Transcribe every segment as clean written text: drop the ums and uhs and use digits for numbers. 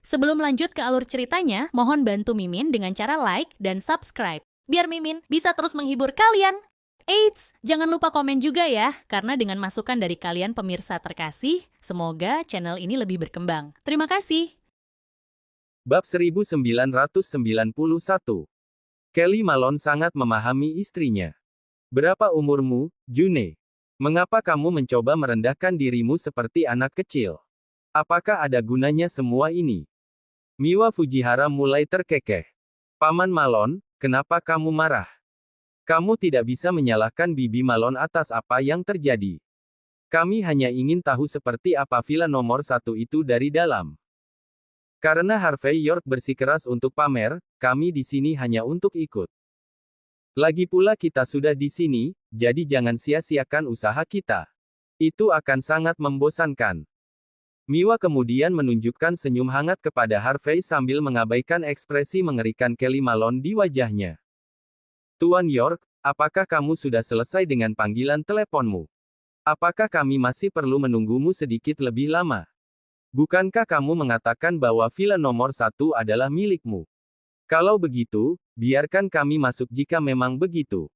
Sebelum lanjut ke alur ceritanya, mohon bantu Mimin dengan cara like dan subscribe, biar Mimin bisa terus menghibur kalian. Eits, jangan lupa komen juga ya, karena dengan masukan dari kalian pemirsa terkasih, semoga channel ini lebih berkembang. Terima kasih. Bab 1991. Kelly Malone sangat memahami istrinya. Berapa umurmu, June? Mengapa kamu mencoba merendahkan dirimu seperti anak kecil? Apakah ada gunanya semua ini? Miwa Fujihara mulai terkekeh. Paman Malone, kenapa kamu marah? Kamu tidak bisa menyalahkan Bibi Malone atas apa yang terjadi. Kami hanya ingin tahu seperti apa villa nomor 1 itu dari dalam. Karena Harvey York bersikeras untuk pamer, kami di sini hanya untuk ikut. Lagi pula kita sudah di sini, jadi jangan sia-siakan usaha kita. Itu akan sangat membosankan. Miwa kemudian menunjukkan senyum hangat kepada Harvey sambil mengabaikan ekspresi mengerikan Kelly Malone di wajahnya. Tuan York, apakah kamu sudah selesai dengan panggilan teleponmu? Apakah kami masih perlu menunggumu sedikit lebih lama? Bukankah kamu mengatakan bahwa villa nomor 1 adalah milikmu? Kalau begitu, biarkan kami masuk jika memang begitu.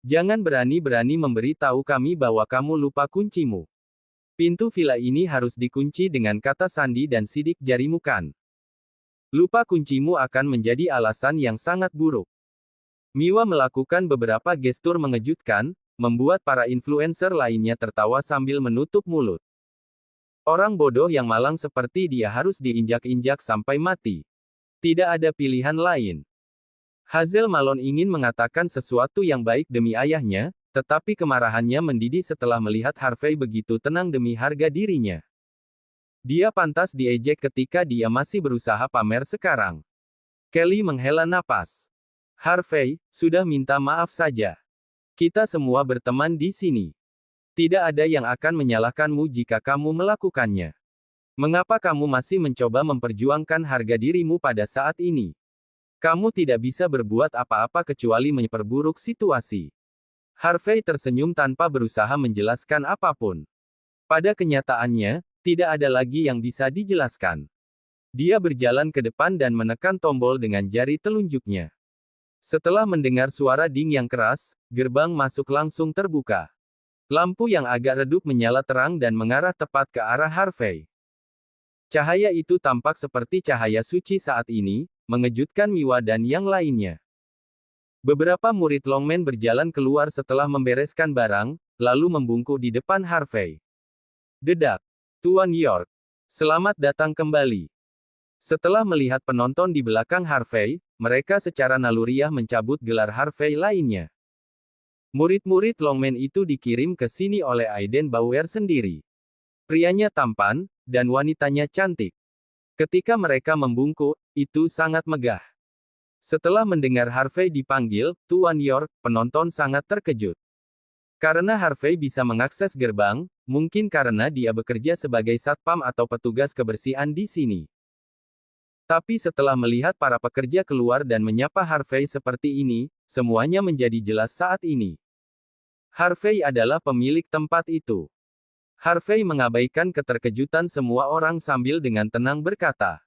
Jangan berani-berani memberitahu kami bahwa kamu lupa kuncimu. Pintu villa ini harus dikunci dengan kata sandi dan sidik jarimu kan. Lupa kuncimu akan menjadi alasan yang sangat buruk. Miwa melakukan beberapa gestur mengejutkan, membuat para influencer lainnya tertawa sambil menutup mulut. Orang bodoh yang malang seperti dia harus diinjak-injak sampai mati. Tidak ada pilihan lain. Hazel Malone ingin mengatakan sesuatu yang baik demi ayahnya, tetapi kemarahannya mendidih setelah melihat Harvey begitu tenang demi harga dirinya. Dia pantas diejek ketika dia masih berusaha pamer sekarang. Kelly menghela napas. Harvey, sudah minta maaf saja. Kita semua berteman di sini. Tidak ada yang akan menyalahkanmu jika kamu melakukannya. Mengapa kamu masih mencoba memperjuangkan harga dirimu pada saat ini? Kamu tidak bisa berbuat apa-apa kecuali memperburuk situasi. Harvey tersenyum tanpa berusaha menjelaskan apapun. Pada kenyataannya, tidak ada lagi yang bisa dijelaskan. Dia berjalan ke depan dan menekan tombol dengan jari telunjuknya. Setelah mendengar suara ding yang keras, gerbang masuk langsung terbuka. Lampu yang agak redup menyala terang dan mengarah tepat ke arah Harvey. Cahaya itu tampak seperti cahaya suci saat ini, mengejutkan Miwa dan yang lainnya. Beberapa murid Longman berjalan keluar setelah membereskan barang, lalu membungkuk di depan Harvey. Dedak. Tuan York. Selamat datang kembali. Setelah melihat penonton di belakang Harvey, mereka secara naluriah mencabut gelar Harvey lainnya. Murid-murid Longman itu dikirim ke sini oleh Aiden Bauer sendiri. Prianya tampan, dan wanitanya cantik. Ketika mereka membungkuk, itu sangat megah. Setelah mendengar Harvey dipanggil, Tuan York, penonton sangat terkejut. Karena Harvey bisa mengakses gerbang, mungkin karena dia bekerja sebagai satpam atau petugas kebersihan di sini. Tapi setelah melihat para pekerja keluar dan menyapa Harvey seperti ini, semuanya menjadi jelas saat ini. Harvey adalah pemilik tempat itu. Harvey mengabaikan keterkejutan semua orang sambil dengan tenang berkata,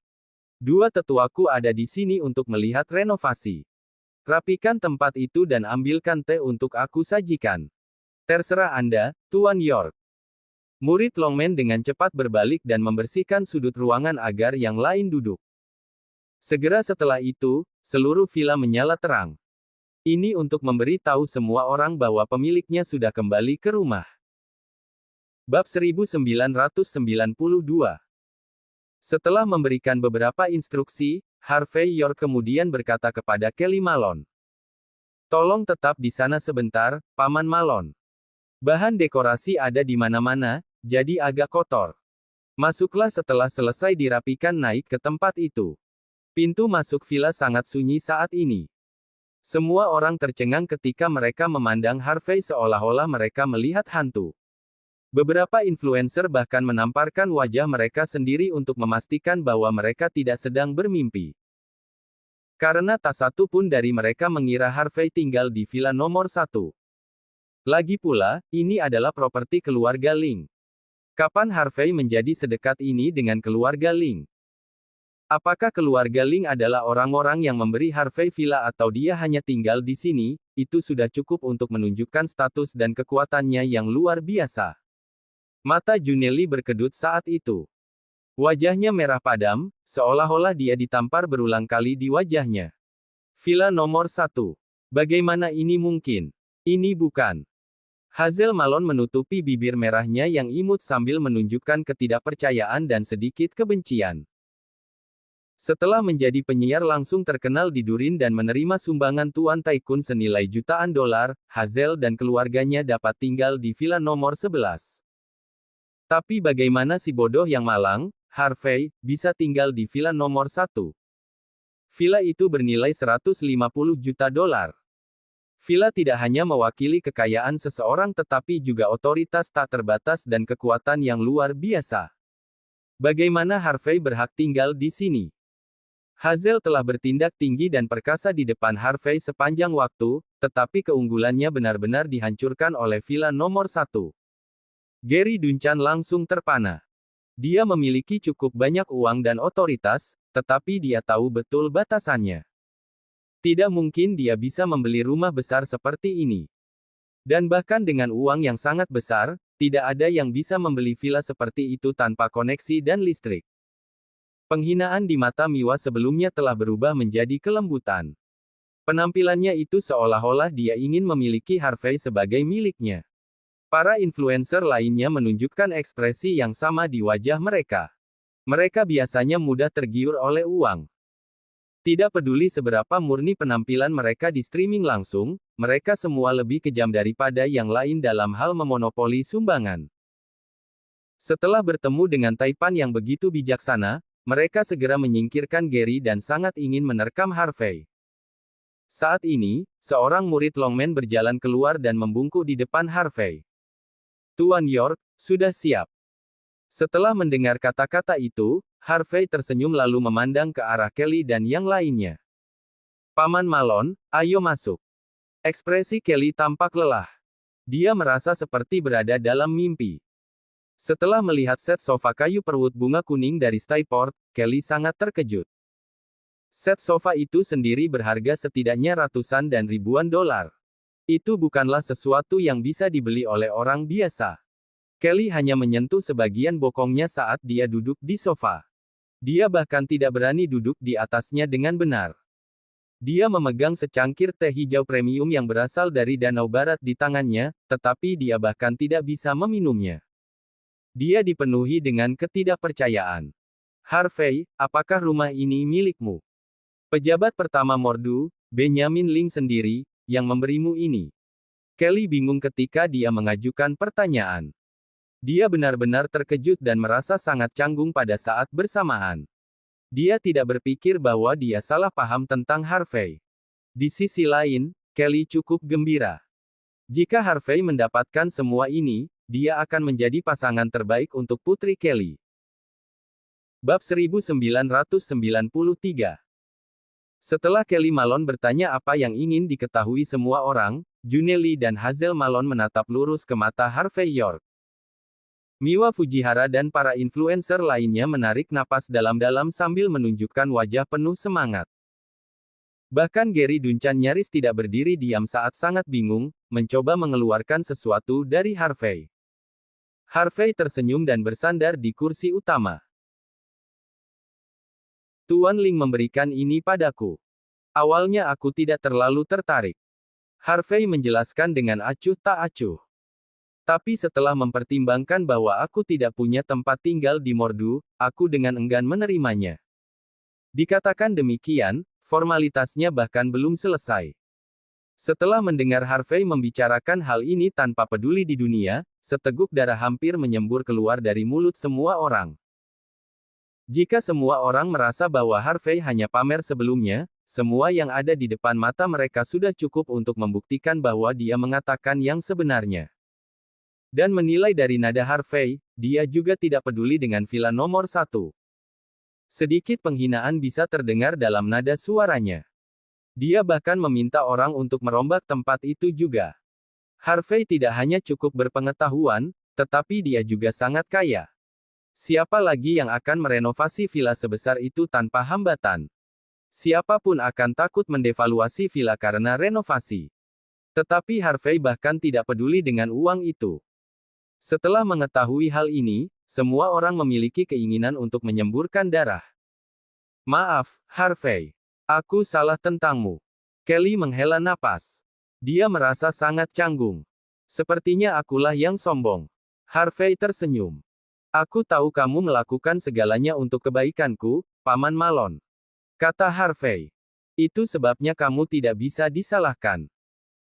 "Dua tetuaku ada di sini untuk melihat renovasi. Rapikan tempat itu dan ambilkan teh untuk aku sajikan. Terserah Anda, Tuan York." Murid Longman dengan cepat berbalik dan membersihkan sudut ruangan agar yang lain duduk. Segera setelah itu, seluruh villa menyala terang. Ini untuk memberi tahu semua orang bahwa pemiliknya sudah kembali ke rumah. Bab 1992. Setelah memberikan beberapa instruksi, Harvey York kemudian berkata kepada Kelly Malone, "Tolong tetap di sana sebentar, Paman Malone. Bahan dekorasi ada di mana-mana, jadi agak kotor. Masuklah setelah selesai dirapikan naik ke tempat itu." Pintu masuk villa sangat sunyi saat ini. Semua orang tercengang ketika mereka memandang Harvey seolah-olah mereka melihat hantu. Beberapa influencer bahkan menamparkan wajah mereka sendiri untuk memastikan bahwa mereka tidak sedang bermimpi. Karena tak satu pun dari mereka mengira Harvey tinggal di villa nomor 1. Lagi pula, ini adalah properti keluarga Ling. Kapan Harvey menjadi sedekat ini dengan keluarga Ling? Apakah keluarga Ling adalah orang-orang yang memberi Harvey villa atau dia hanya tinggal di sini? Itu sudah cukup untuk menunjukkan status dan kekuatannya yang luar biasa. Mata Juneli berkedut saat itu. Wajahnya merah padam, seolah-olah dia ditampar berulang kali di wajahnya. Villa nomor 1. Bagaimana ini mungkin? Ini bukan. Hazel Malone menutupi bibir merahnya yang imut sambil menunjukkan ketidakpercayaan dan sedikit kebencian. Setelah menjadi penyiar langsung terkenal di Durin dan menerima sumbangan Tuan Tycoon senilai jutaan dolar, Hazel dan keluarganya dapat tinggal di villa nomor 11. Tapi bagaimana si bodoh yang malang, Harvey, bisa tinggal di villa nomor 1? Villa itu bernilai 150 juta dolar. Villa tidak hanya mewakili kekayaan seseorang tetapi juga otoritas tak terbatas dan kekuatan yang luar biasa. Bagaimana Harvey berhak tinggal di sini? Hazel telah bertindak tinggi dan perkasa di depan Harvey sepanjang waktu, tetapi keunggulannya benar-benar dihancurkan oleh villa nomor 1. Gary Duncan langsung terpana. Dia memiliki cukup banyak uang dan otoritas, tetapi dia tahu betul batasannya. Tidak mungkin dia bisa membeli rumah besar seperti ini. Dan bahkan dengan uang yang sangat besar, tidak ada yang bisa membeli villa seperti itu tanpa koneksi dan listrik. Penghinaan di mata Miwa sebelumnya telah berubah menjadi kelembutan. Penampilannya itu seolah-olah dia ingin memiliki Harvey sebagai miliknya. Para influencer lainnya menunjukkan ekspresi yang sama di wajah mereka. Mereka biasanya mudah tergiur oleh uang. Tidak peduli seberapa murni penampilan mereka di streaming langsung, mereka semua lebih kejam daripada yang lain dalam hal memonopoli sumbangan. Setelah bertemu dengan Taipan yang begitu bijaksana, mereka segera menyingkirkan Gary dan sangat ingin menerkam Harvey. Saat ini, seorang murid Longman berjalan keluar dan membungkuk di depan Harvey. Tuan York, sudah siap. Setelah mendengar kata-kata itu, Harvey tersenyum lalu memandang ke arah Kelly dan yang lainnya. Paman Malone, ayo masuk. Ekspresi Kelly tampak lelah. Dia merasa seperti berada dalam mimpi. Setelah melihat set sofa kayu perwut bunga kuning dari Styport, Kelly sangat terkejut. Set sofa itu sendiri berharga setidaknya ratusan dan ribuan dolar. Itu bukanlah sesuatu yang bisa dibeli oleh orang biasa. Kelly hanya menyentuh sebagian bokongnya saat dia duduk di sofa. Dia bahkan tidak berani duduk di atasnya dengan benar. Dia memegang secangkir teh hijau premium yang berasal dari Danau Barat di tangannya, tetapi dia bahkan tidak bisa meminumnya. Dia dipenuhi dengan ketidakpercayaan. Harvey, apakah rumah ini milikmu? Pejabat pertama Mordu, Benjamin Ling sendiri, yang memberimu ini. Kelly bingung ketika dia mengajukan pertanyaan. Dia benar-benar terkejut dan merasa sangat canggung pada saat bersamaan. Dia tidak berpikir bahwa dia salah paham tentang Harvey. Di sisi lain, Kelly cukup gembira. Jika Harvey mendapatkan semua ini, dia akan menjadi pasangan terbaik untuk Putri Kelly. Bab 1993. Setelah Kelly Malone bertanya apa yang ingin diketahui semua orang, Juneli dan Hazel Malone menatap lurus ke mata Harvey York. Miwa Fujihara dan para influencer lainnya menarik napas dalam-dalam sambil menunjukkan wajah penuh semangat. Bahkan Gary Duncan nyaris tidak berdiri diam saat sangat bingung, mencoba mengeluarkan sesuatu dari Harvey. Harvey tersenyum dan bersandar di kursi utama. Tuan Ling memberikan ini padaku. Awalnya aku tidak terlalu tertarik. Harvey menjelaskan dengan acuh tak acuh. Tapi setelah mempertimbangkan bahwa aku tidak punya tempat tinggal di Mordu, aku dengan enggan menerimanya. Dikatakan demikian, formalitasnya bahkan belum selesai. Setelah mendengar Harvey membicarakan hal ini tanpa peduli di dunia, seteguk darah hampir menyembur keluar dari mulut semua orang. Jika semua orang merasa bahwa Harvey hanya pamer sebelumnya, semua yang ada di depan mata mereka sudah cukup untuk membuktikan bahwa dia mengatakan yang sebenarnya. Dan menilai dari nada Harvey, dia juga tidak peduli dengan villa nomor 1. Sedikit penghinaan bisa terdengar dalam nada suaranya. Dia bahkan meminta orang untuk merombak tempat itu juga. Harvey tidak hanya cukup berpengetahuan, tetapi dia juga sangat kaya. Siapa lagi yang akan merenovasi villa sebesar itu tanpa hambatan? Siapapun akan takut mendevaluasi villa karena renovasi. Tetapi Harvey bahkan tidak peduli dengan uang itu. Setelah mengetahui hal ini, semua orang memiliki keinginan untuk menyemburkan darah. Maaf, Harvey. Aku salah tentangmu. Kelly menghela napas. Dia merasa sangat canggung. Sepertinya akulah yang sombong. Harvey tersenyum. Aku tahu kamu melakukan segalanya untuk kebaikanku, Paman Malone. Kata Harvey. Itu sebabnya kamu tidak bisa disalahkan.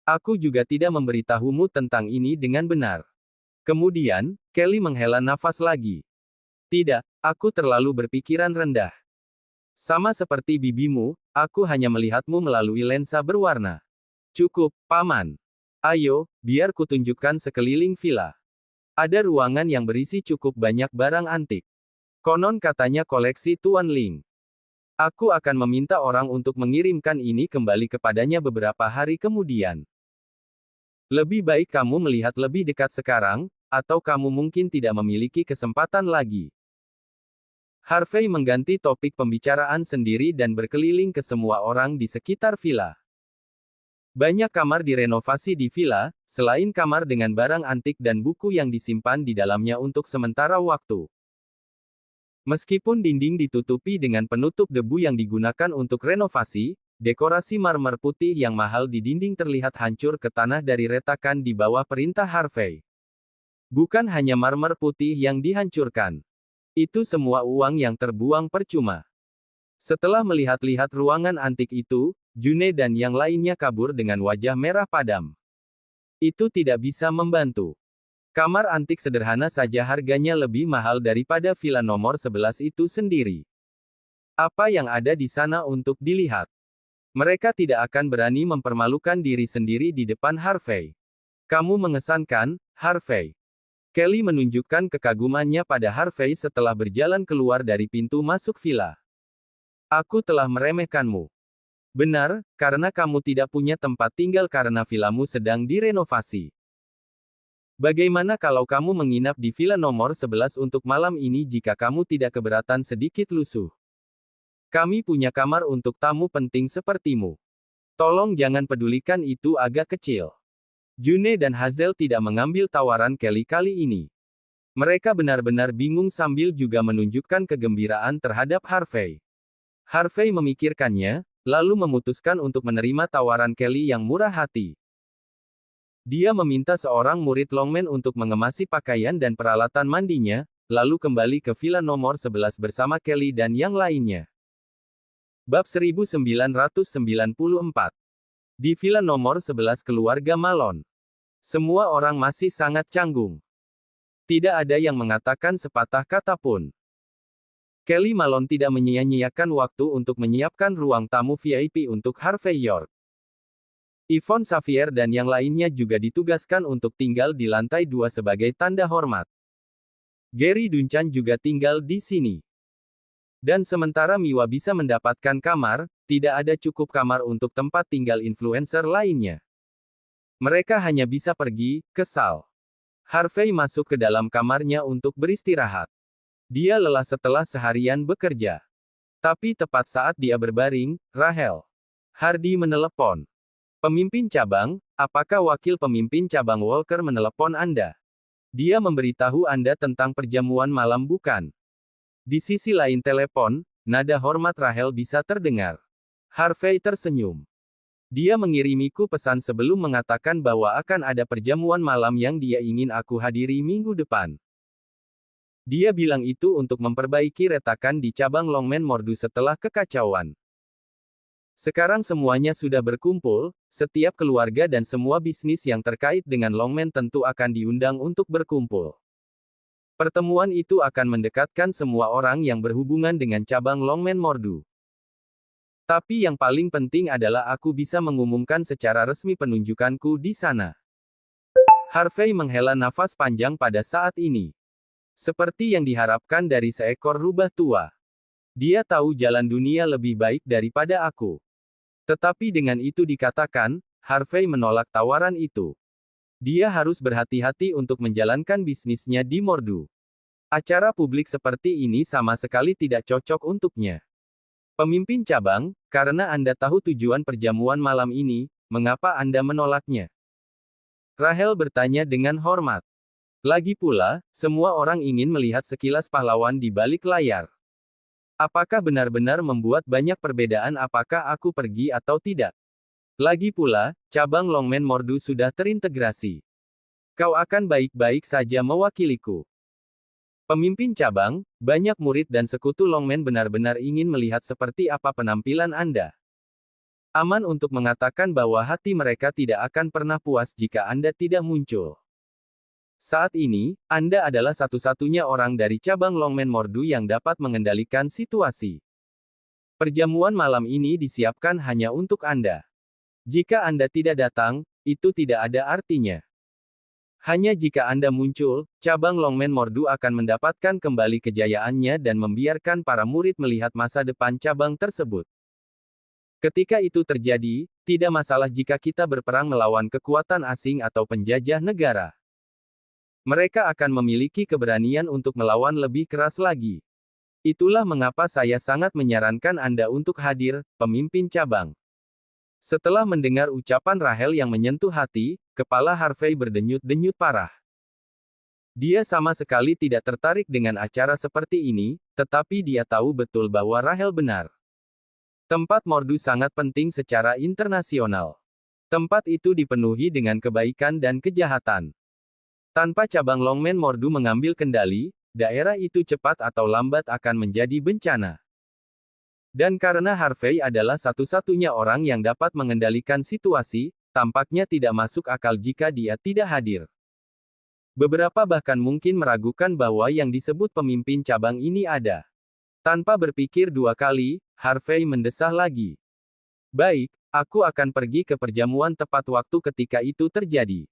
Aku juga tidak memberitahumu tentang ini dengan benar. Kemudian, Kelly menghela nafas lagi. Tidak, aku terlalu berpikiran rendah. Sama seperti bibimu, aku hanya melihatmu melalui lensa berwarna. Cukup, Paman. Ayo, biar kutunjukkan sekeliling villa. Ada ruangan yang berisi cukup banyak barang antik. Konon katanya koleksi Tuan Ling. Aku akan meminta orang untuk mengirimkan ini kembali kepadanya beberapa hari kemudian. Lebih baik kamu melihat lebih dekat sekarang, atau kamu mungkin tidak memiliki kesempatan lagi. Harvey mengganti topik pembicaraan sendiri dan berkeliling ke semua orang di sekitar villa. Banyak kamar direnovasi di villa, selain kamar dengan barang antik dan buku yang disimpan di dalamnya untuk sementara waktu. Meskipun dinding ditutupi dengan penutup debu yang digunakan untuk renovasi, dekorasi marmer putih yang mahal di dinding terlihat hancur ke tanah dari retakan di bawah perintah Harvey. Bukan hanya marmer putih yang dihancurkan. Itu semua uang yang terbuang percuma. Setelah melihat-lihat ruangan antik itu, June dan yang lainnya kabur dengan wajah merah padam. Itu tidak bisa membantu. Kamar antik sederhana saja harganya lebih mahal daripada villa nomor 11 itu sendiri. Apa yang ada di sana untuk dilihat? Mereka tidak akan berani mempermalukan diri sendiri di depan Harvey. Kamu mengesankan, Harvey. Kelly menunjukkan kekagumannya pada Harvey setelah berjalan keluar dari pintu masuk villa. Aku telah meremehkanmu. Benar, karena kamu tidak punya tempat tinggal karena villamu sedang direnovasi. Bagaimana kalau kamu menginap di villa nomor 11 untuk malam ini jika kamu tidak keberatan sedikit lusuh? Kami punya kamar untuk tamu penting sepertimu. Tolong jangan pedulikan itu agak kecil. June dan Hazel tidak mengambil tawaran Kelly kali ini. Mereka benar-benar bingung sambil juga menunjukkan kegembiraan terhadap Harvey. Harvey memikirkannya, lalu memutuskan untuk menerima tawaran Kelly yang murah hati. Dia meminta seorang murid Longman untuk mengemasi pakaian dan peralatan mandinya, lalu kembali ke villa nomor 11 bersama Kelly dan yang lainnya. Bab 1994. Di villa nomor 11 keluarga Malone. Semua orang masih sangat canggung. Tidak ada yang mengatakan sepatah kata pun. Kelly Malone tidak menyia-nyiakan waktu untuk menyiapkan ruang tamu VIP untuk Harvey York. Yvonne Xavier dan yang lainnya juga ditugaskan untuk tinggal di lantai 2 sebagai tanda hormat. Gary Duncan juga tinggal di sini. Dan sementara Miwa bisa mendapatkan kamar, tidak ada cukup kamar untuk tempat tinggal influencer lainnya. Mereka hanya bisa pergi, kesal. Harvey masuk ke dalam kamarnya untuk beristirahat. Dia lelah setelah seharian bekerja. Tapi tepat saat dia berbaring, Rahel Hardy menelepon. Pemimpin cabang, apakah wakil pemimpin cabang Walker menelepon Anda? Dia memberitahu Anda tentang perjamuan malam bukan? Di sisi lain telepon, nada hormat Rahel bisa terdengar. Harvey tersenyum. Dia mengirimiku pesan sebelum mengatakan bahwa akan ada perjamuan malam yang dia ingin aku hadiri minggu depan. Dia bilang itu untuk memperbaiki retakan di cabang Longman Mordu setelah kekacauan. Sekarang semuanya sudah berkumpul, setiap keluarga dan semua bisnis yang terkait dengan Longman tentu akan diundang untuk berkumpul. Pertemuan itu akan mendekatkan semua orang yang berhubungan dengan cabang Longman Mordu. Tapi yang paling penting adalah aku bisa mengumumkan secara resmi penunjukanku di sana. Harvey menghela nafas panjang pada saat ini. Seperti yang diharapkan dari seekor rubah tua. Dia tahu jalan dunia lebih baik daripada aku. Tetapi dengan itu dikatakan, Harvey menolak tawaran itu. Dia harus berhati-hati untuk menjalankan bisnisnya di Mordu. Acara publik seperti ini sama sekali tidak cocok untuknya. Pemimpin cabang, karena Anda tahu tujuan perjamuan malam ini, mengapa Anda menolaknya? Rahel bertanya dengan hormat. Lagi pula, semua orang ingin melihat sekilas pahlawan di balik layar. Apakah benar-benar membuat banyak perbedaan apakah aku pergi atau tidak? Lagi pula, cabang Longmen Mordu sudah terintegrasi. Kau akan baik-baik saja mewakiliku. Pemimpin cabang, banyak murid dan sekutu Longmen benar-benar ingin melihat seperti apa penampilan Anda. Aman untuk mengatakan bahwa hati mereka tidak akan pernah puas jika Anda tidak muncul. Saat ini, Anda adalah satu-satunya orang dari cabang Longmen Mordu yang dapat mengendalikan situasi. Perjamuan malam ini disiapkan hanya untuk Anda. Jika Anda tidak datang, itu tidak ada artinya. Hanya jika Anda muncul, cabang Longmen Mordu akan mendapatkan kembali kejayaannya dan membiarkan para murid melihat masa depan cabang tersebut. Ketika itu terjadi, tidak masalah jika kita berperang melawan kekuatan asing atau penjajah negara. Mereka akan memiliki keberanian untuk melawan lebih keras lagi. Itulah mengapa saya sangat menyarankan Anda untuk hadir, pemimpin cabang. Setelah mendengar ucapan Rahel yang menyentuh hati, kepala Harvey berdenyut-denyut parah. Dia sama sekali tidak tertarik dengan acara seperti ini, tetapi dia tahu betul bahwa Rahel benar. Tempat Mordu sangat penting secara internasional. Tempat itu dipenuhi dengan kebaikan dan kejahatan. Tanpa cabang Longmen Mordu mengambil kendali, daerah itu cepat atau lambat akan menjadi bencana. Dan karena Harvey adalah satu-satunya orang yang dapat mengendalikan situasi, tampaknya tidak masuk akal jika dia tidak hadir. Beberapa bahkan mungkin meragukan bahwa yang disebut pemimpin cabang ini ada. Tanpa berpikir dua kali, Harvey mendesah lagi. Baik, aku akan pergi ke perjamuan tepat waktu ketika itu terjadi.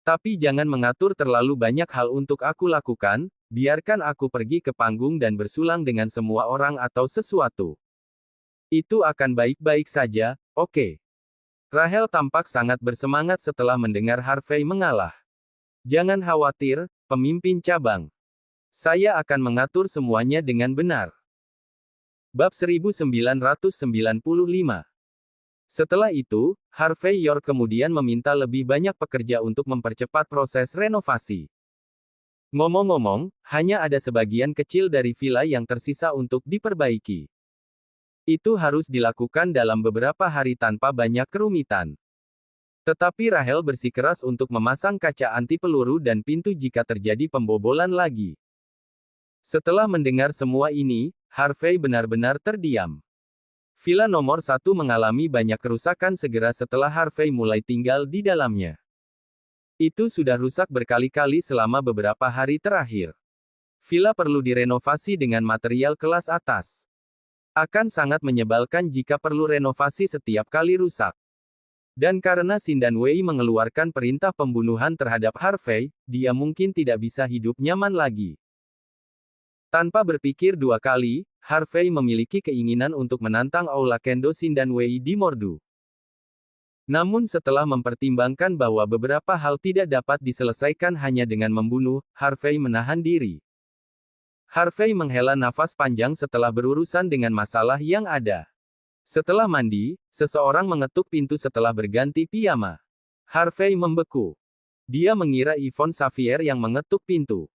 Tapi jangan mengatur terlalu banyak hal untuk aku lakukan. Biarkan aku pergi ke panggung dan bersulang dengan semua orang atau sesuatu. Itu akan baik-baik saja, oke. Rahel tampak sangat bersemangat setelah mendengar Harvey mengalah. Jangan khawatir, pemimpin cabang. Saya akan mengatur semuanya dengan benar. Bab 1995. Setelah itu, Harvey York kemudian meminta lebih banyak pekerja untuk mempercepat proses renovasi. Ngomong-ngomong, hanya ada sebagian kecil dari villa yang tersisa untuk diperbaiki. Itu harus dilakukan dalam beberapa hari tanpa banyak kerumitan. Tetapi Rahel bersikeras untuk memasang kaca anti peluru dan pintu jika terjadi pembobolan lagi. Setelah mendengar semua ini, Harvey benar-benar terdiam. Villa nomor 1 mengalami banyak kerusakan segera setelah Harvey mulai tinggal di dalamnya. Itu sudah rusak berkali-kali selama beberapa hari terakhir. Villa perlu direnovasi dengan material kelas atas. Akan sangat menyebalkan jika perlu renovasi setiap kali rusak. Dan karena Sindan Wei mengeluarkan perintah pembunuhan terhadap Harvey, dia mungkin tidak bisa hidup nyaman lagi. Tanpa berpikir dua kali, Harvey memiliki keinginan untuk menantang Aula Kendo Sindan Wei di Mordu. Namun setelah mempertimbangkan bahwa beberapa hal tidak dapat diselesaikan hanya dengan membunuh, Harvey menahan diri. Harvey menghela nafas panjang setelah berurusan dengan masalah yang ada. Setelah mandi, seseorang mengetuk pintu setelah berganti piyama. Harvey membeku. Dia mengira Yvonne Xavier yang mengetuk pintu.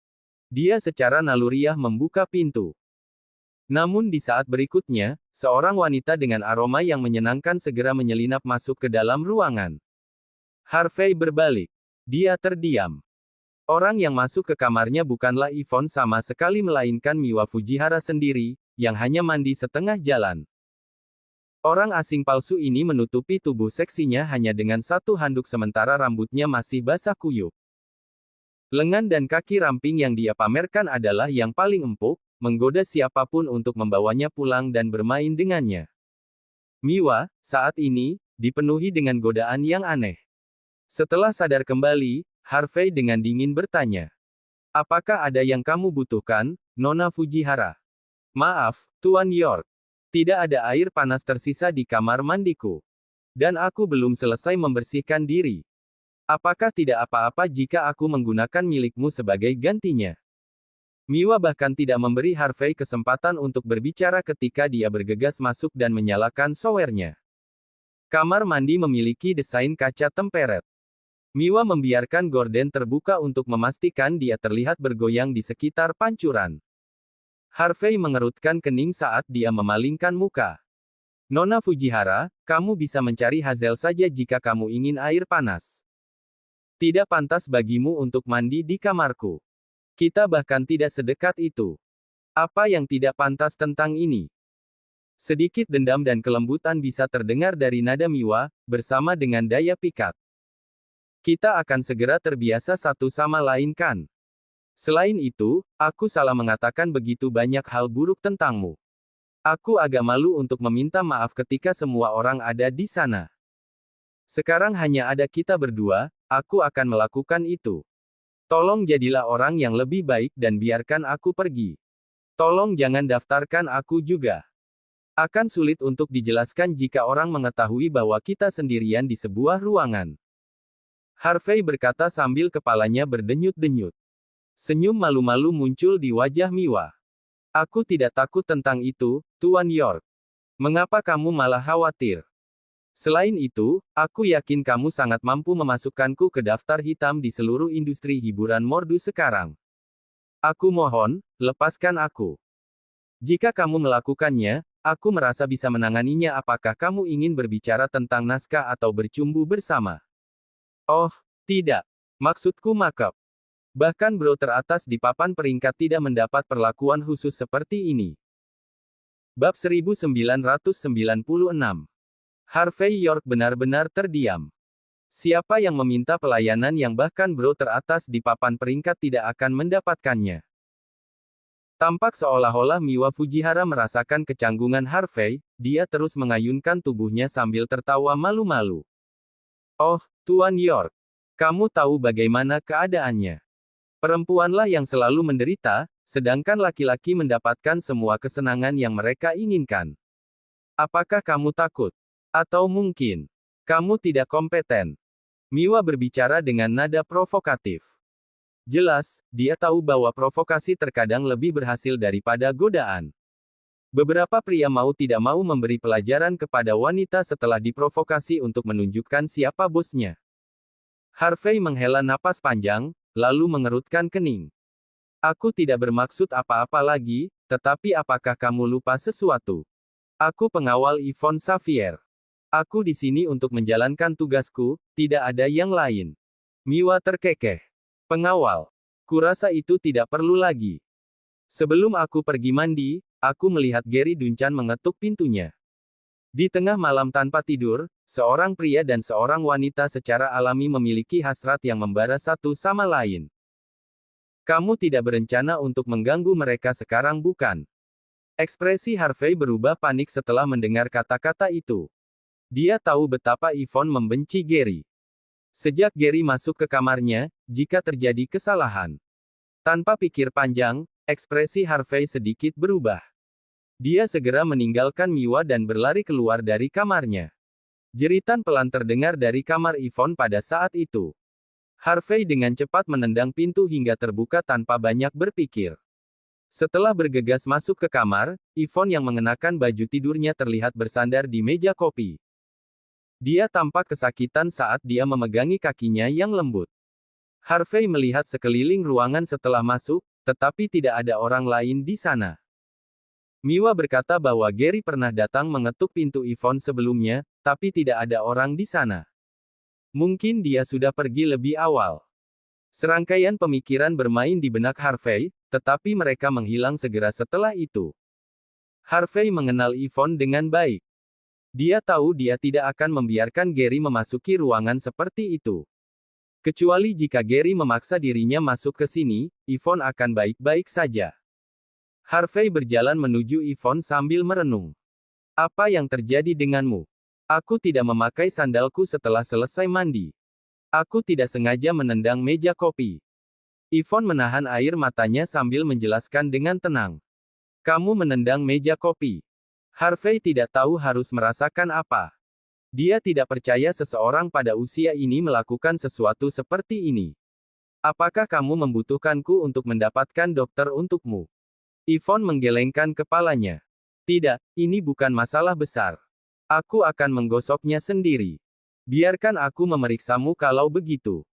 Dia secara naluriah membuka pintu. Namun di saat berikutnya, seorang wanita dengan aroma yang menyenangkan segera menyelinap masuk ke dalam ruangan. Harvey berbalik. Dia terdiam. Orang yang masuk ke kamarnya bukanlah Yvonne sama sekali melainkan Miwa Fujihara sendiri, yang hanya mandi setengah jalan. Orang asing palsu ini menutupi tubuh seksinya hanya dengan satu handuk sementara rambutnya masih basah kuyup. Lengan dan kaki ramping yang dia pamerkan adalah yang paling empuk, menggoda siapapun untuk membawanya pulang dan bermain dengannya. Miwa, saat ini, dipenuhi dengan godaan yang aneh. Setelah sadar kembali, Harvey dengan dingin bertanya. Apakah ada yang kamu butuhkan, Nona Fujihara? Maaf, Tuan York. Tidak ada air panas tersisa di kamar mandiku. Dan aku belum selesai membersihkan diri. Apakah tidak apa-apa jika aku menggunakan milikmu sebagai gantinya? Miwa bahkan tidak memberi Harvey kesempatan untuk berbicara ketika dia bergegas masuk dan menyalakan showernya. Kamar mandi memiliki desain kaca temperet. Miwa membiarkan gorden terbuka untuk memastikan dia terlihat bergoyang di sekitar pancuran. Harvey mengerutkan kening saat dia memalingkan muka. Nona Fujihara, kamu bisa mencari Hazel saja jika kamu ingin air panas. Tidak pantas bagimu untuk mandi di kamarku. Kita bahkan tidak sedekat itu. Apa yang tidak pantas tentang ini? Sedikit dendam dan kelembutan bisa terdengar dari nada Miwa, bersama dengan daya pikat. Kita akan segera terbiasa satu sama lain kan? Selain itu, aku salah mengatakan begitu banyak hal buruk tentangmu. Aku agak malu untuk meminta maaf ketika semua orang ada di sana. Sekarang hanya ada kita berdua, aku akan melakukan itu. Tolong jadilah orang yang lebih baik dan biarkan aku pergi. Tolong jangan daftarkan aku juga. Akan sulit untuk dijelaskan jika orang mengetahui bahwa kita sendirian di sebuah ruangan. Harvey berkata sambil kepalanya berdenyut-denyut. Senyum malu-malu muncul di wajah Miwa. Aku tidak takut tentang itu, Tuan York. Mengapa kamu malah khawatir? Selain itu, aku yakin kamu sangat mampu memasukkanku ke daftar hitam di seluruh industri hiburan Mordu sekarang. Aku mohon, lepaskan aku. Jika kamu melakukannya, aku merasa bisa menanganinya. Apakah kamu ingin berbicara tentang naskah atau bercumbu bersama? Oh, tidak. Maksudku makeup. Bahkan bro teratas di papan peringkat tidak mendapat perlakuan khusus seperti ini. Bab 1996. Harvey York benar-benar terdiam. Siapa yang meminta pelayanan yang bahkan bro teratas di papan peringkat tidak akan mendapatkannya? Tampak seolah-olah Miwa Fujihara merasakan kecanggungan Harvey, dia terus mengayunkan tubuhnya sambil tertawa malu-malu. Oh, Tuan York. Kamu tahu bagaimana keadaannya. Perempuanlah yang selalu menderita, sedangkan laki-laki mendapatkan semua kesenangan yang mereka inginkan. Apakah kamu takut? Atau mungkin, kamu tidak kompeten? Miwa berbicara dengan nada provokatif. Jelas, dia tahu bahwa provokasi terkadang lebih berhasil daripada godaan. Beberapa pria mau tidak mau memberi pelajaran kepada wanita setelah diprovokasi untuk menunjukkan siapa bosnya. Harvey menghela napas panjang, lalu mengerutkan kening. Aku tidak bermaksud apa-apa lagi, tetapi apakah kamu lupa sesuatu? Aku pengawal Yvonne Xavier. Aku di sini untuk menjalankan tugasku, tidak ada yang lain. Miwa terkekeh. Pengawal. Kurasa itu tidak perlu lagi. Sebelum aku pergi mandi, aku melihat Gary Duncan mengetuk pintunya. Di tengah malam tanpa tidur, seorang pria dan seorang wanita secara alami memiliki hasrat yang membara satu sama lain. Kamu tidak berencana untuk mengganggu mereka sekarang bukan? Ekspresi Harvey berubah panik setelah mendengar kata-kata itu. Dia tahu betapa Yvonne membenci Gary. Sejak Gary masuk ke kamarnya, jika terjadi kesalahan. Tanpa pikir panjang, ekspresi Harvey sedikit berubah. Dia segera meninggalkan Miwa dan berlari keluar dari kamarnya. Jeritan pelan terdengar dari kamar Yvonne pada saat itu. Harvey dengan cepat menendang pintu hingga terbuka tanpa banyak berpikir. Setelah bergegas masuk ke kamar, Yvonne yang mengenakan baju tidurnya terlihat bersandar di meja kopi. Dia tampak kesakitan saat dia memegangi kakinya yang lembut. Harvey melihat sekeliling ruangan setelah masuk, tetapi tidak ada orang lain di sana. Miwa berkata bahwa Gary pernah datang mengetuk pintu Yvonne sebelumnya, tapi tidak ada orang di sana. Mungkin dia sudah pergi lebih awal. Serangkaian pemikiran bermain di benak Harvey, tetapi mereka menghilang segera setelah itu. Harvey mengenal Yvonne dengan baik. Dia tahu dia tidak akan membiarkan Gary memasuki ruangan seperti itu. Kecuali jika Gary memaksa dirinya masuk ke sini, Yvonne akan baik-baik saja. Harvey berjalan menuju Yvonne sambil merenung. Apa yang terjadi denganmu? Aku tidak memakai sandalku setelah selesai mandi. Aku tidak sengaja menendang meja kopi. Yvonne menahan air matanya sambil menjelaskan dengan tenang. Kamu menendang meja kopi. Harvey tidak tahu harus merasakan apa. Dia tidak percaya seseorang pada usia ini melakukan sesuatu seperti ini. Apakah kamu membutuhkanku untuk mendapatkan dokter untukmu? Yvonne menggelengkan kepalanya. Tidak, ini bukan masalah besar. Aku akan menggosoknya sendiri. Biarkan aku memeriksamu kalau begitu.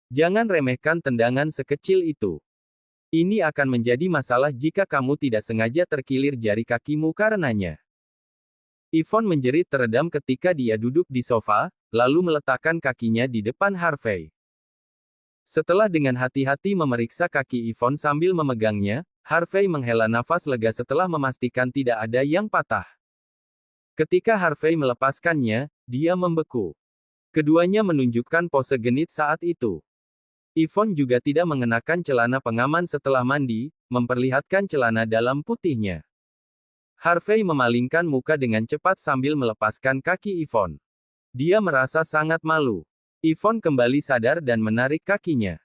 Jangan remehkan tendangan sekecil itu. Ini akan menjadi masalah jika kamu tidak sengaja terkilir jari kakimu karenanya. Yvonne menjerit teredam ketika dia duduk di sofa, lalu meletakkan kakinya di depan Harvey. Setelah dengan hati-hati memeriksa kaki Yvonne sambil memegangnya, Harvey menghela nafas lega setelah memastikan tidak ada yang patah. Ketika Harvey melepaskannya, dia membeku. Keduanya menunjukkan pose genit saat itu. Yvonne juga tidak mengenakan celana pengaman setelah mandi, memperlihatkan celana dalam putihnya. Harvey memalingkan muka dengan cepat sambil melepaskan kaki Yvonne. Dia merasa sangat malu. Yvonne kembali sadar dan menarik kakinya.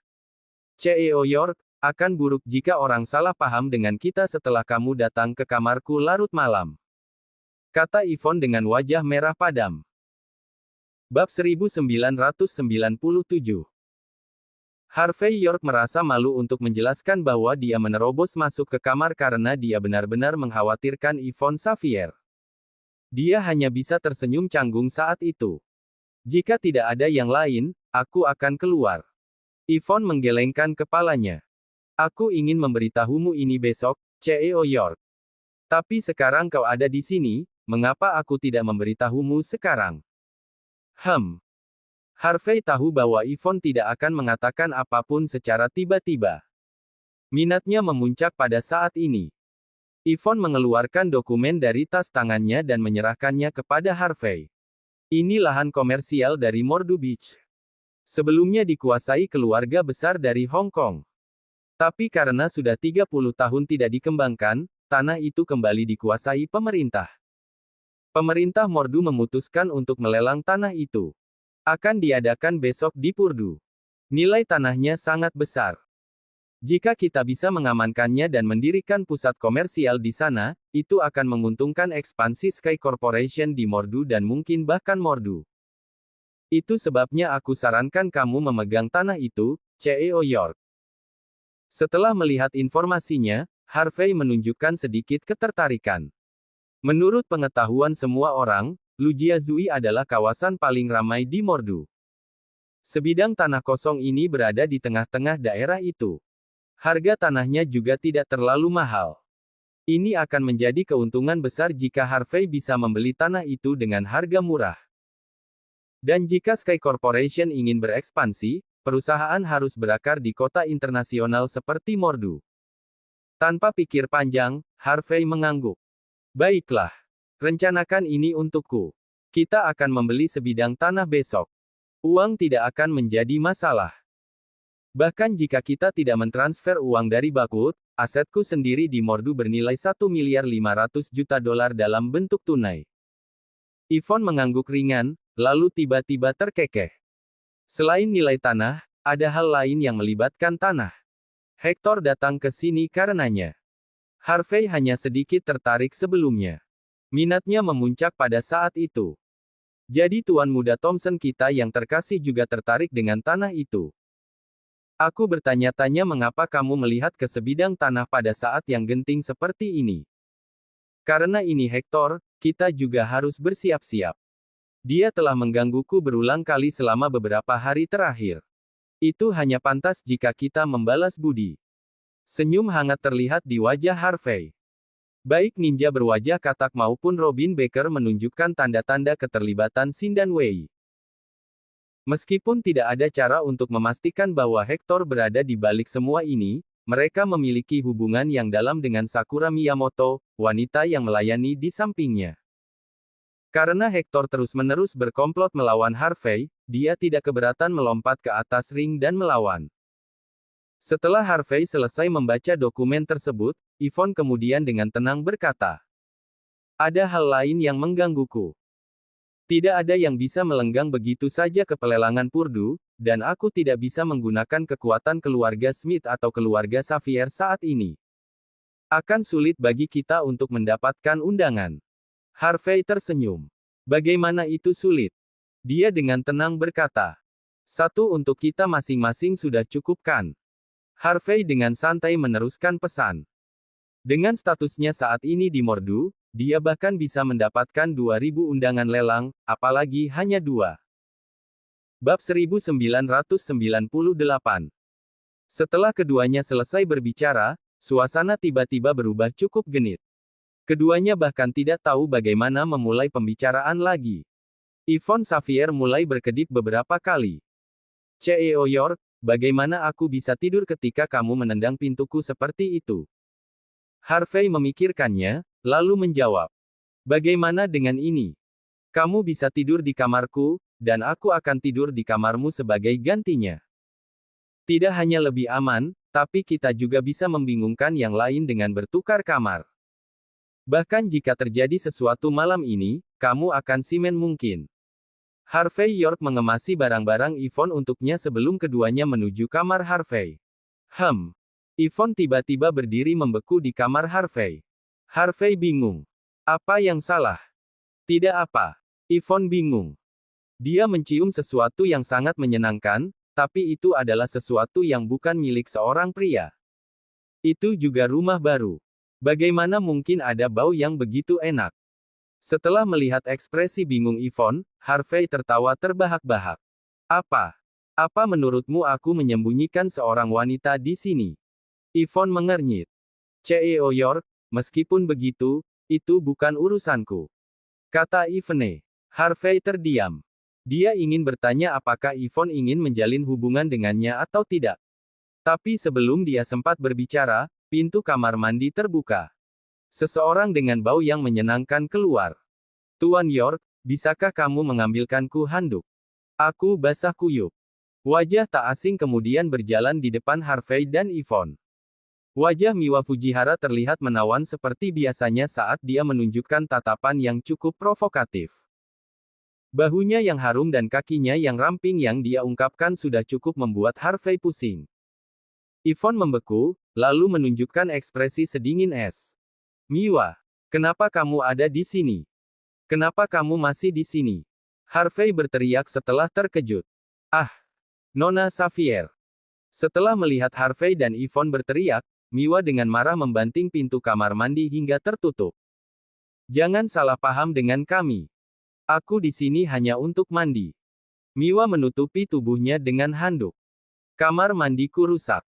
CEO York, akan buruk jika orang salah paham dengan kita setelah kamu datang ke kamarku larut malam. Kata Yvonne dengan wajah merah padam. Bab 1997. Harvey York merasa malu untuk menjelaskan bahwa dia menerobos masuk ke kamar karena dia benar-benar mengkhawatirkan Yvonne Xavier. Dia hanya bisa tersenyum canggung saat itu. Jika tidak ada yang lain, aku akan keluar. Yvonne menggelengkan kepalanya. Aku ingin memberitahumu ini besok, CEO York. Tapi sekarang kau ada di sini, mengapa aku tidak memberitahumu sekarang? Harvey tahu bahwa Yvonne tidak akan mengatakan apapun secara tiba-tiba. Minatnya memuncak pada saat ini. Yvonne mengeluarkan dokumen dari tas tangannya dan menyerahkannya kepada Harvey. Ini lahan komersial dari Mordu Beach. Sebelumnya dikuasai keluarga besar dari Hong Kong. Tapi karena sudah 30 tahun tidak dikembangkan, tanah itu kembali dikuasai pemerintah. Pemerintah Mordu memutuskan untuk melelang tanah itu. Akan diadakan besok di Purdu. Nilai tanahnya sangat besar. Jika kita bisa mengamankannya dan mendirikan pusat komersial di sana, itu akan menguntungkan ekspansi Sky Corporation di Mordu dan mungkin bahkan Mordu. Itu sebabnya aku sarankan kamu memegang tanah itu, CEO York. Setelah melihat informasinya, Harvey menunjukkan sedikit ketertarikan. Menurut pengetahuan semua orang, Lujiazui adalah kawasan paling ramai di Mordu. Sebidang tanah kosong ini berada di tengah-tengah daerah itu. Harga tanahnya juga tidak terlalu mahal. Ini akan menjadi keuntungan besar jika Harvey bisa membeli tanah itu dengan harga murah. Dan jika Sky Corporation ingin berekspansi, perusahaan harus berakar di kota internasional seperti Mordu. Tanpa pikir panjang, Harvey mengangguk. Baiklah. Rencanakan ini untukku. Kita akan membeli sebidang tanah besok. Uang tidak akan menjadi masalah. Bahkan jika kita tidak mentransfer uang dari Bakut, asetku sendiri di Mordu bernilai 1.500.000.000 dalam bentuk tunai. Yvonne mengangguk ringan, lalu tiba-tiba terkekeh. Selain nilai tanah, ada hal lain yang melibatkan tanah. Hector datang ke sini karenanya. Harvey hanya sedikit tertarik sebelumnya. Minatnya memuncak pada saat itu. Jadi Tuan Muda Thompson kita yang terkasih juga tertarik dengan tanah itu. Aku bertanya-tanya mengapa kamu melihat ke sebidang tanah pada saat yang genting seperti ini. Karena ini Hector, kita juga harus bersiap-siap. Dia telah menggangguku berulang kali selama beberapa hari terakhir. Itu hanya pantas jika kita membalas budi. Senyum hangat terlihat di wajah Harvey. Baik ninja berwajah katak maupun Robin Baker menunjukkan tanda-tanda keterlibatan Xin dan Wei. Meskipun tidak ada cara untuk memastikan bahwa Hector berada di balik semua ini, mereka memiliki hubungan yang dalam dengan Sakura Miyamoto, wanita yang melayani di sampingnya. Karena Hector terus-menerus berkomplot melawan Harvey, dia tidak keberatan melompat ke atas ring dan melawan. Setelah Harvey selesai membaca dokumen tersebut, Yvonne kemudian dengan tenang berkata, "Ada hal lain yang menggangguku. Tidak ada yang bisa melenggang begitu saja ke pelelangan Purdu, dan aku tidak bisa menggunakan kekuatan keluarga Smith atau keluarga Xavier saat ini. Akan sulit bagi kita untuk mendapatkan undangan." Harvey tersenyum. "Bagaimana itu sulit?" Dia dengan tenang berkata, Satu untuk kita masing-masing sudah cukup kan? Harvey dengan santai meneruskan pesan. Dengan statusnya saat ini di Mordu, dia bahkan bisa mendapatkan 2.000 undangan lelang, apalagi hanya 2. Bab 1998. Setelah keduanya selesai berbicara, suasana tiba-tiba berubah cukup genit. Keduanya bahkan tidak tahu bagaimana memulai pembicaraan lagi. Yvonne Xavier mulai berkedip beberapa kali. CEO York, bagaimana aku bisa tidur ketika kamu menendang pintuku seperti itu? Harvey memikirkannya, lalu menjawab. Bagaimana dengan ini? Kamu bisa tidur di kamarku, dan aku akan tidur di kamarmu sebagai gantinya. Tidak hanya lebih aman, tapi kita juga bisa membingungkan yang lain dengan bertukar kamar. Bahkan jika terjadi sesuatu malam ini, kamu akan simen mungkin. Harvey York mengemasi barang-barang Yvonne untuknya sebelum keduanya menuju kamar Harvey. Yvonne tiba-tiba berdiri membeku di kamar Harvey. Harvey bingung. Apa yang salah? Tidak apa. Yvonne bingung. Dia mencium sesuatu yang sangat menyenangkan, tapi itu adalah sesuatu yang bukan milik seorang pria. Itu juga rumah baru. Bagaimana mungkin ada bau yang begitu enak? Setelah melihat ekspresi bingung Yvonne, Harvey tertawa terbahak-bahak. Apa menurutmu aku menyembunyikan seorang wanita di sini? Yvonne mengernyit. CEO York, meskipun begitu, itu bukan urusanku. Kata Yvonne. Harvey terdiam. Dia ingin bertanya apakah Yvonne ingin menjalin hubungan dengannya atau tidak. Tapi sebelum dia sempat berbicara, pintu kamar mandi terbuka. Seseorang dengan bau yang menyenangkan keluar. Tuan York, bisakah kamu mengambilkanku handuk? Aku basah kuyup. Wajah tak asing kemudian berjalan di depan Harvey dan Yvonne. Wajah Miwa Fujihara terlihat menawan seperti biasanya saat dia menunjukkan tatapan yang cukup provokatif. Bahunya yang harum dan kakinya yang ramping yang dia ungkapkan sudah cukup membuat Harvey pusing. Yvonne membeku, lalu menunjukkan ekspresi sedingin es. Miwa, kenapa kamu ada di sini? Kenapa kamu masih di sini? Harvey berteriak setelah terkejut. Ah, Nona Xavier. Setelah melihat Harvey dan Yvonne berteriak, Miwa dengan marah membanting pintu kamar mandi hingga tertutup. Jangan salah paham dengan kami. Aku di sini hanya untuk mandi. Miwa menutupi tubuhnya dengan handuk. Kamar mandiku rusak.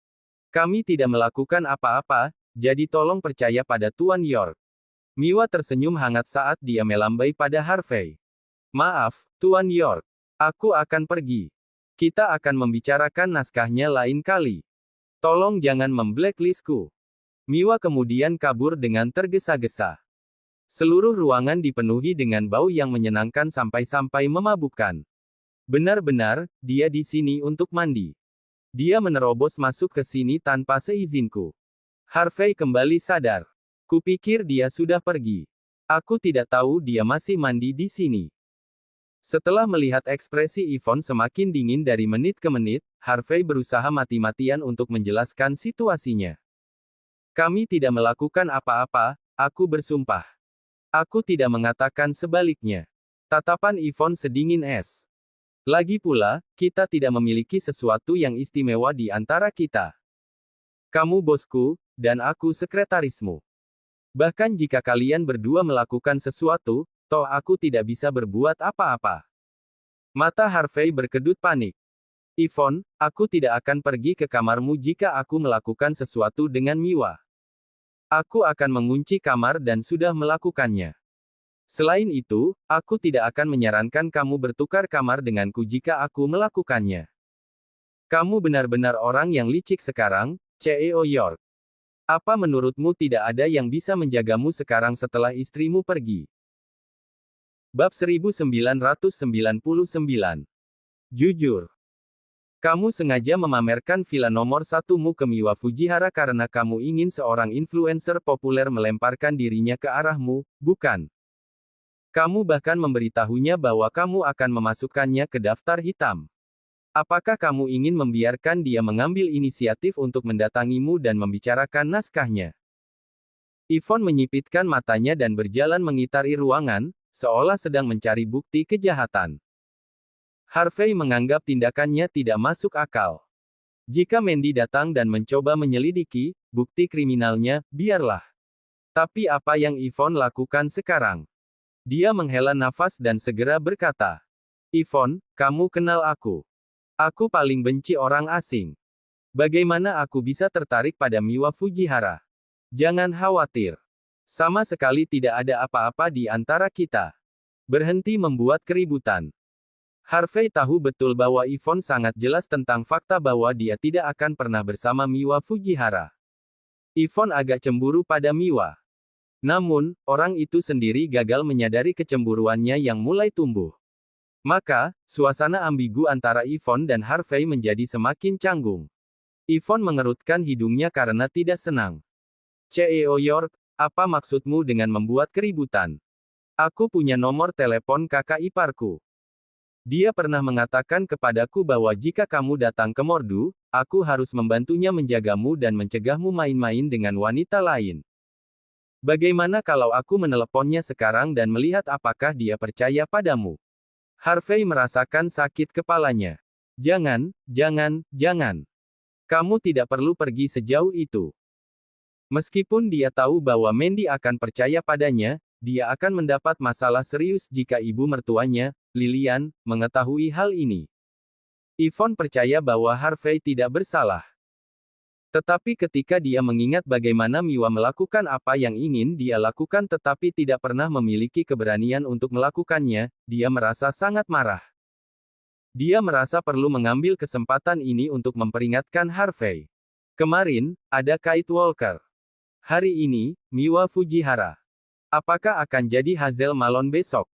Kami tidak melakukan apa-apa, jadi tolong percaya pada Tuan York. Miwa tersenyum hangat saat dia melambai pada Harvey. Maaf, Tuan York. Aku akan pergi. Kita akan membicarakan naskahnya lain kali. Tolong jangan memblacklistku. Miwa kemudian kabur dengan tergesa-gesa. Seluruh ruangan dipenuhi dengan bau yang menyenangkan sampai-sampai memabukkan. Benar-benar, dia di sini untuk mandi. Dia menerobos masuk ke sini tanpa seizinku. Harvey kembali sadar. Kupikir dia sudah pergi. Aku tidak tahu dia masih mandi di sini. Setelah melihat ekspresi Yvonne semakin dingin dari menit ke menit, Harvey berusaha mati-matian untuk menjelaskan situasinya. Kami tidak melakukan apa-apa, aku bersumpah. Aku tidak mengatakan sebaliknya. Tatapan Yvonne sedingin es. Lagi pula, kita tidak memiliki sesuatu yang istimewa di antara kita. Kamu bosku, dan aku sekretarismu. Bahkan jika kalian berdua melakukan sesuatu, toh aku tidak bisa berbuat apa-apa. Mata Harvey berkedut panik. Yvonne, aku tidak akan pergi ke kamarmu jika aku melakukan sesuatu dengan Miwa. Aku akan mengunci kamar dan sudah melakukannya. Selain itu, aku tidak akan menyarankan kamu bertukar kamar denganku jika aku melakukannya. Kamu benar-benar orang yang licik sekarang, CEO York. Apa menurutmu tidak ada yang bisa menjagamu sekarang setelah istrimu pergi? Bab 1999. Jujur. Kamu sengaja memamerkan villa nomor 1-mu ke Miwa Fujihara karena kamu ingin seorang influencer populer melemparkan dirinya ke arahmu, bukan? Kamu bahkan memberitahunya bahwa kamu akan memasukkannya ke daftar hitam. Apakah kamu ingin membiarkan dia mengambil inisiatif untuk mendatangimu dan membicarakan naskahnya? Yvonne menyipitkan matanya dan berjalan mengitari ruangan, seolah sedang mencari bukti kejahatan. Harvey menganggap tindakannya tidak masuk akal. Jika Mandy datang dan mencoba menyelidiki bukti kriminalnya, biarlah. Tapi apa yang Yvonne lakukan sekarang? Dia menghela nafas dan segera berkata, "Yvonne, kamu kenal aku. Aku paling benci orang asing. Bagaimana aku bisa tertarik pada Miwa Fujihara? Jangan khawatir. Sama sekali tidak ada apa-apa di antara kita. Berhenti membuat keributan." Harvey tahu betul bahwa Yvonne sangat jelas tentang fakta bahwa dia tidak akan pernah bersama Miwa Fujihara. Yvonne agak cemburu pada Miwa. Namun, orang itu sendiri gagal menyadari kecemburuannya yang mulai tumbuh. Maka, suasana ambigu antara Yvonne dan Harvey menjadi semakin canggung. Yvonne mengerutkan hidungnya karena tidak senang. "CEO York, apa maksudmu dengan membuat keributan? Aku punya nomor telepon kakak iparku. Dia pernah mengatakan kepadaku bahwa jika kamu datang ke Mordu, aku harus membantunya menjagamu dan mencegahmu main-main dengan wanita lain. Bagaimana kalau aku meneleponnya sekarang dan melihat apakah dia percaya padamu?" Harvey merasakan sakit kepalanya. Jangan, jangan. Kamu tidak perlu pergi sejauh itu. Meskipun dia tahu bahwa Mandy akan percaya padanya, dia akan mendapat masalah serius jika ibu mertuanya, Lilian, mengetahui hal ini. Yvonne percaya bahwa Harvey tidak bersalah. Tetapi ketika dia mengingat bagaimana Miwa melakukan apa yang ingin dia lakukan tetapi tidak pernah memiliki keberanian untuk melakukannya, dia merasa sangat marah. Dia merasa perlu mengambil kesempatan ini untuk memperingatkan Harvey. Kemarin, ada Kate Walker. Hari ini, Miwa Fujihara. Apakah akan jadi Hazel Malone besok?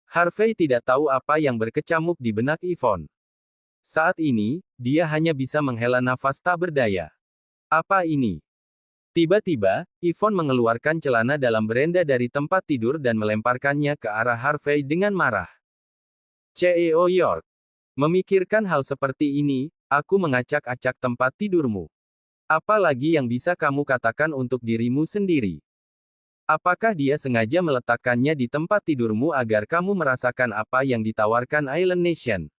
Harvey tidak tahu apa yang berkecamuk di benak Yvonne. Saat ini, dia hanya bisa menghela nafas tak berdaya. Apa ini? Tiba-tiba, Yvonne mengeluarkan celana dalam berenda dari tempat tidur dan melemparkannya ke arah Harvey dengan marah. "CEO York. Memikirkan hal seperti ini, aku mengacak-acak tempat tidurmu. Apa lagi yang bisa kamu katakan untuk dirimu sendiri? Apakah dia sengaja meletakkannya di tempat tidurmu agar kamu merasakan apa yang ditawarkan Island Nation?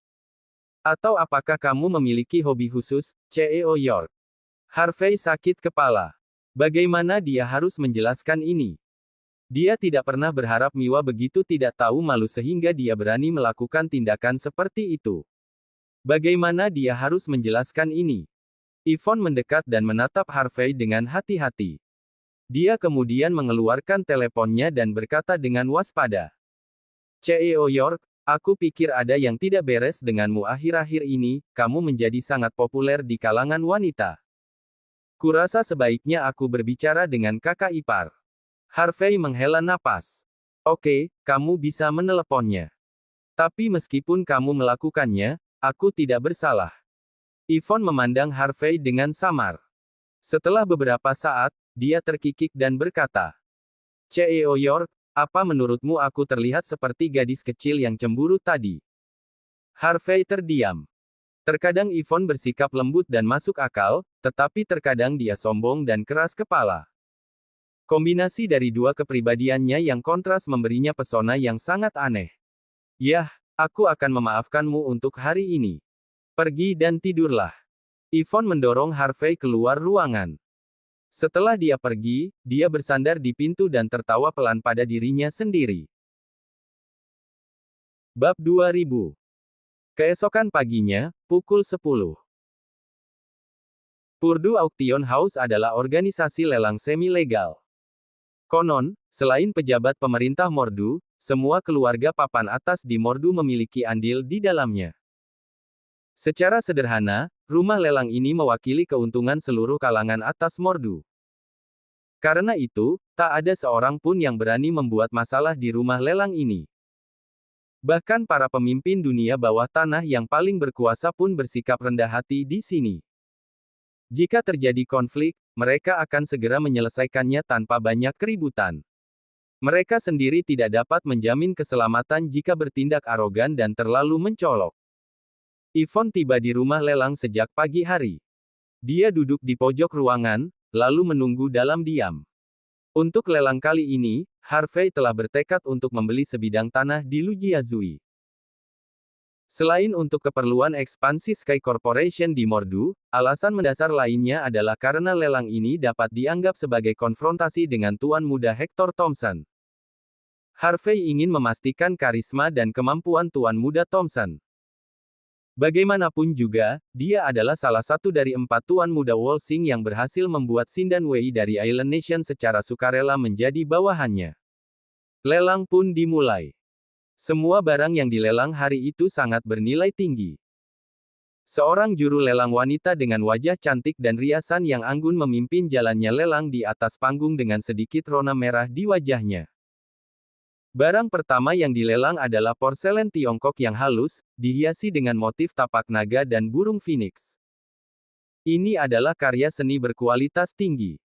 Atau apakah kamu memiliki hobi khusus, CEO York?" Harvey sakit kepala. Bagaimana dia harus menjelaskan ini? Dia tidak pernah berharap Miwa begitu tidak tahu malu sehingga dia berani melakukan tindakan seperti itu. Bagaimana dia harus menjelaskan ini? Yvonne mendekat dan menatap Harvey dengan hati-hati. Dia kemudian mengeluarkan teleponnya dan berkata dengan waspada. "CEO York, aku pikir ada yang tidak beres denganmu akhir-akhir ini, kamu menjadi sangat populer di kalangan wanita. Kurasa sebaiknya aku berbicara dengan kakak ipar." Harvey menghela napas. "Oke, kamu bisa meneleponnya. Tapi meskipun kamu melakukannya, aku tidak bersalah." Yvonne memandang Harvey dengan samar. Setelah beberapa saat, dia terkikik dan berkata, "CEO York, apa menurutmu aku terlihat seperti gadis kecil yang cemburu tadi?" Harvey terdiam. Terkadang Yvonne bersikap lembut dan masuk akal, tetapi terkadang dia sombong dan keras kepala. Kombinasi dari dua kepribadiannya yang kontras memberinya pesona yang sangat aneh. "Yah, aku akan memaafkanmu untuk hari ini. Pergi dan tidurlah." Yvonne mendorong Harvey keluar ruangan. Setelah dia pergi, dia bersandar di pintu dan tertawa pelan pada dirinya sendiri. Bab 2000. Keesokan paginya, pukul 10. Purdue Auction House adalah organisasi lelang semi-legal. Konon, selain pejabat pemerintah Mordu, semua keluarga papan atas di Mordu memiliki andil di dalamnya. Secara sederhana, rumah lelang ini mewakili keuntungan seluruh kalangan atas Mordu. Karena itu, tak ada seorang pun yang berani membuat masalah di rumah lelang ini. Bahkan para pemimpin dunia bawah tanah yang paling berkuasa pun bersikap rendah hati di sini. Jika terjadi konflik, mereka akan segera menyelesaikannya tanpa banyak keributan. Mereka sendiri tidak dapat menjamin keselamatan jika bertindak arogan dan terlalu mencolok. Yvonne tiba di rumah lelang sejak pagi hari. Dia duduk di pojok ruangan, lalu menunggu dalam diam. Untuk lelang kali ini, Harvey telah bertekad untuk membeli sebidang tanah di Lujiazui. Selain untuk keperluan ekspansi Sky Corporation di Mordu, alasan mendasar lainnya adalah karena lelang ini dapat dianggap sebagai konfrontasi dengan tuan muda Hector Thompson. Harvey ingin memastikan karisma dan kemampuan tuan muda Thompson. Bagaimanapun juga, dia adalah salah satu dari 4 tuan muda Wolsing yang berhasil membuat Xindan Wei dari Island Nation secara sukarela menjadi bawahannya. Lelang pun dimulai. Semua barang yang dilelang hari itu sangat bernilai tinggi. Seorang juru lelang wanita dengan wajah cantik dan riasan yang anggun memimpin jalannya lelang di atas panggung dengan sedikit rona merah di wajahnya. Barang pertama yang dilelang adalah porselen Tiongkok yang halus, dihiasi dengan motif tapak naga dan burung phoenix. Ini adalah karya seni berkualitas tinggi.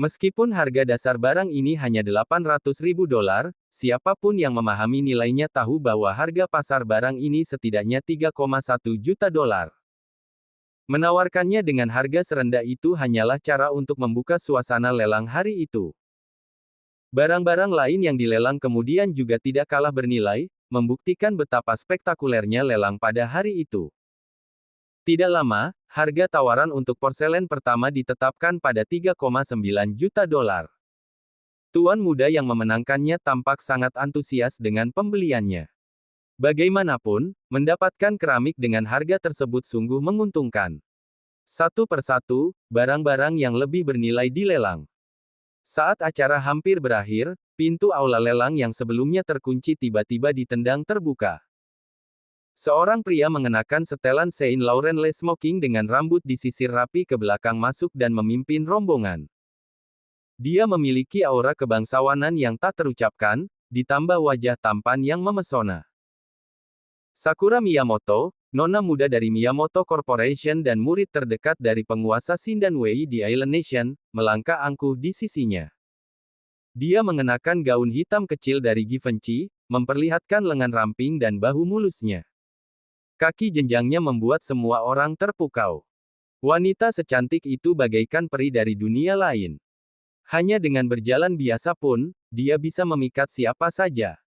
Meskipun harga dasar barang ini hanya $800.000, siapapun yang memahami nilainya tahu bahwa harga pasar barang ini setidaknya $3,1 juta. Menawarkannya dengan harga serendah itu hanyalah cara untuk membuka suasana lelang hari itu. Barang-barang lain yang dilelang kemudian juga tidak kalah bernilai, membuktikan betapa spektakulernya lelang pada hari itu. Tidak lama, harga tawaran untuk porselen pertama ditetapkan pada $3,9 juta. Tuan muda yang memenangkannya tampak sangat antusias dengan pembeliannya. Bagaimanapun, mendapatkan keramik dengan harga tersebut sungguh menguntungkan. Satu persatu, barang-barang yang lebih bernilai dilelang. Saat acara hampir berakhir, pintu aula lelang yang sebelumnya terkunci tiba-tiba ditendang terbuka. Seorang pria mengenakan setelan Saint Laurent Le Smoking dengan rambut disisir rapi ke belakang masuk dan memimpin rombongan. Dia memiliki aura kebangsawanan yang tak terucapkan, ditambah wajah tampan yang memesona. Sakura Miyamoto, nona muda dari Miyamoto Corporation dan murid terdekat dari penguasa Xindan Wei di Island Nation, melangkah angkuh di sisinya. Dia mengenakan gaun hitam kecil dari Givenchy, memperlihatkan lengan ramping dan bahu mulusnya. Kaki jenjangnya membuat semua orang terpukau. Wanita secantik itu bagaikan peri dari dunia lain. Hanya dengan berjalan biasa pun, dia bisa memikat siapa saja.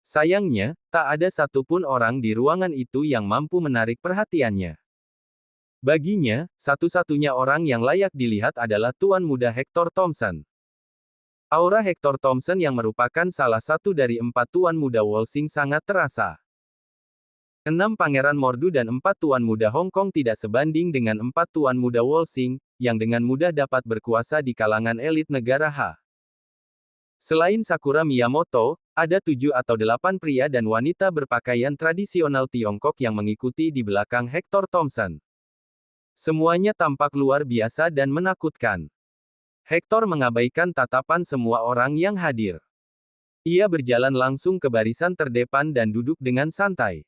Sayangnya, tak ada satupun orang di ruangan itu yang mampu menarik perhatiannya. Baginya, satu-satunya orang yang layak dilihat adalah tuan muda Hector Thompson. Aura Hector Thompson yang merupakan salah satu dari 4 tuan muda Wolsing sangat terasa. 6 pangeran Mordu dan 4 tuan muda Hong Kong tidak sebanding dengan 4 tuan muda Wolsing, yang dengan mudah dapat berkuasa di kalangan elit negara H. Selain Sakura Miyamoto, ada 7 atau 8 pria dan wanita berpakaian tradisional Tiongkok yang mengikuti di belakang Hector Thompson. Semuanya tampak luar biasa dan menakutkan. Hector mengabaikan tatapan semua orang yang hadir. Ia berjalan langsung ke barisan terdepan dan duduk dengan santai.